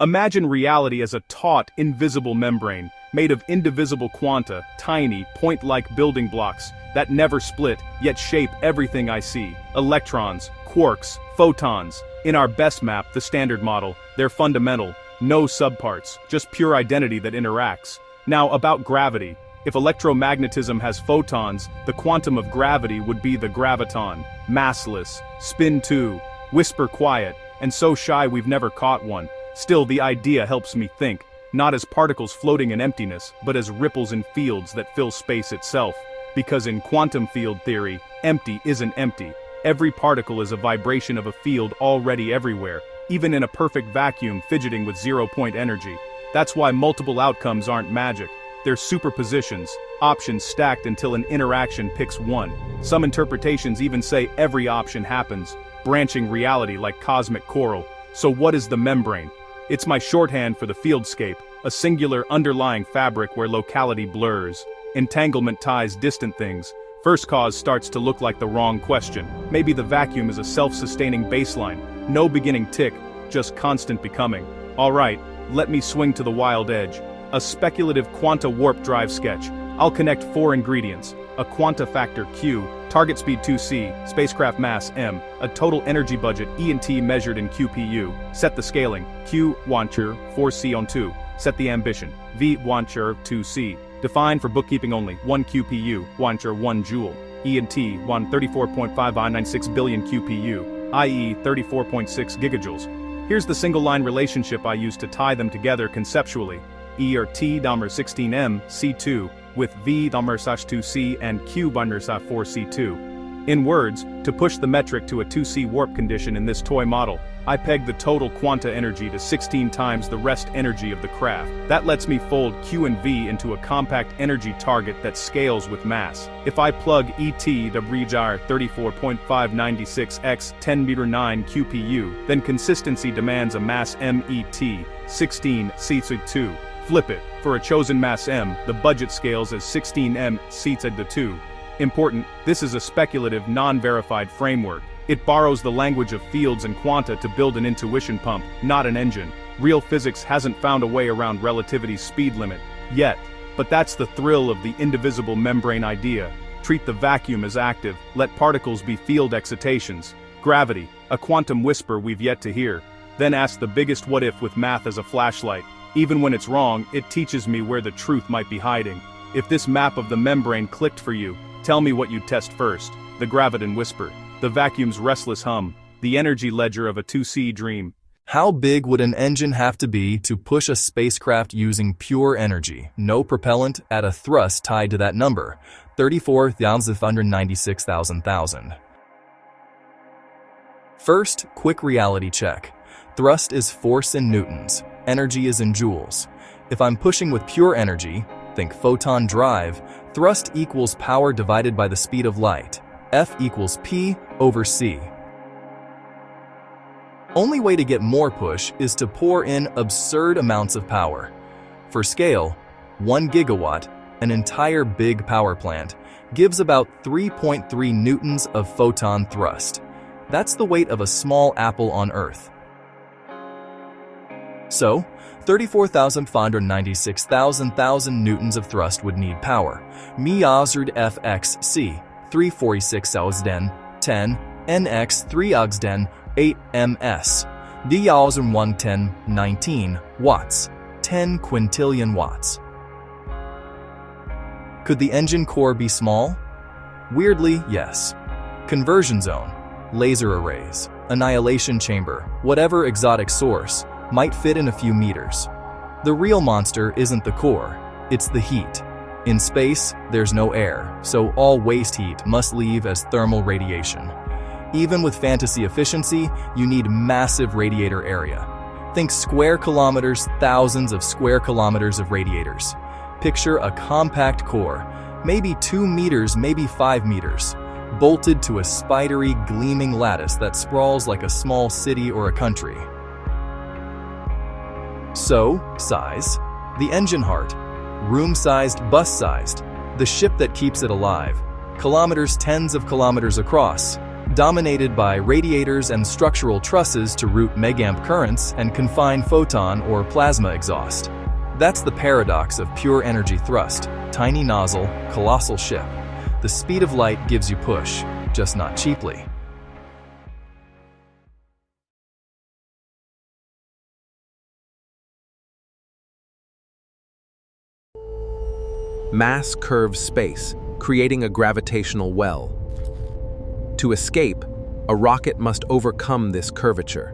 Imagine reality as a taut, invisible membrane, made of indivisible quanta, tiny, point-like building blocks that never split, yet shape everything I see. Electrons, quarks, photons. In our best map, the Standard Model, they're fundamental, no subparts, just pure identity that interacts. Now, about gravity. If electromagnetism has photons, the quantum of gravity would be the graviton. Massless, spin 2, whisper quiet, and so shy we've never caught one. Still, the idea helps me think, not as particles floating in emptiness, but as ripples in fields that fill space itself. Because in quantum field theory, empty isn't empty. Every particle is a vibration of a field already everywhere, even in a perfect vacuum fidgeting with zero-point energy. That's why multiple outcomes aren't magic. They're superpositions, options stacked until an interaction picks one. Some interpretations even say every option happens, branching reality like cosmic coral. So what is the membrane? It's my shorthand for the fieldscape, a singular underlying fabric where locality blurs. Entanglement ties distant things. First cause starts to look like the wrong question. Maybe the vacuum is a self-sustaining baseline. No beginning tick, just constant becoming. Alright, let me swing to the wild edge. A speculative quanta warp drive sketch. I'll connect 4 ingredients. A quanta factor Q, target speed 2c, spacecraft mass m, a total energy budget E&T measured in QPU. Set the scaling. Q, Wancher, 4c on 2. Set the ambition. V, Wancher, 2c. Define for bookkeeping only, 1 QPU, Wancher 1 joule. E&T, 134.5996 billion QPU, i.e. 34.6 gigajoules. Here's the single-line relationship I use to tie them together conceptually. E or T Damer 16M, C2, with V Damer 2C and Q Damer 4C2. In words, to push the metric to a 2C warp condition in this toy model, I peg the total quanta energy to 16 times the rest energy of the craft. That lets me fold Q and V into a compact energy target that scales with mass. If I plug ET to Brijar 34.596 x 10 meter 9 QPU, then consistency demands a mass MET 16 C2. Flip it. For a chosen mass M, the budget scales as 16M seats at the 2. Important, this is a speculative, non-verified framework. It borrows the language of fields and quanta to build an intuition pump, not an engine. Real physics hasn't found a way around relativity's speed limit, yet. But that's the thrill of the indivisible membrane idea. Treat the vacuum as active, let particles be field excitations. Gravity, a quantum whisper we've yet to hear. Then ask the biggest what if with math as a flashlight. Even when it's wrong, it teaches me where the truth might be hiding. If this map of the membrane clicked for you, tell me what you'd test first. The graviton whisper, the vacuum's restless hum, the energy ledger of a 2C dream. How big would an engine have to be to push a spacecraft using pure energy, no propellant, at a thrust tied to that number, 34,596,000? First, quick reality check. Thrust is force in newtons, energy is in joules. If I'm pushing with pure energy, think photon drive, thrust equals power divided by the speed of light. F equals P over C. Only way to get more push is to pour in absurd amounts of power. For scale, 1 gigawatt, an entire big power plant, gives about 3.3 newtons of photon thrust. That's the weight of a small apple on Earth. So, 34,596,000 newtons of thrust would need power. Miazard FXC, 346,000, 10, NX 3 8 ms. Diazard 110, 19 watts, 10 quintillion watts. Could the engine core be small? Weirdly, yes. Conversion zone, laser arrays, annihilation chamber, whatever exotic source, might fit in a few meters. The real monster isn't the core, it's the heat. In space, there's no air, so all waste heat must leave as thermal radiation. Even with fantasy efficiency, you need massive radiator area. Think square kilometers, thousands of square kilometers of radiators. Picture a compact core, maybe 2 meters, maybe 5 meters, bolted to a spidery, gleaming lattice that sprawls like a small city or a country. So, size. The engine heart. Room-sized, bus-sized. The ship that keeps it alive. Kilometers, tens of kilometers across. dominated by radiators and structural trusses to route megamp currents and confine photon or plasma exhaust. That's the paradox of pure energy thrust. Tiny nozzle, colossal ship. The speed of light gives you push, just not cheaply. Mass curves space, creating a gravitational well. To escape, a rocket must overcome this curvature.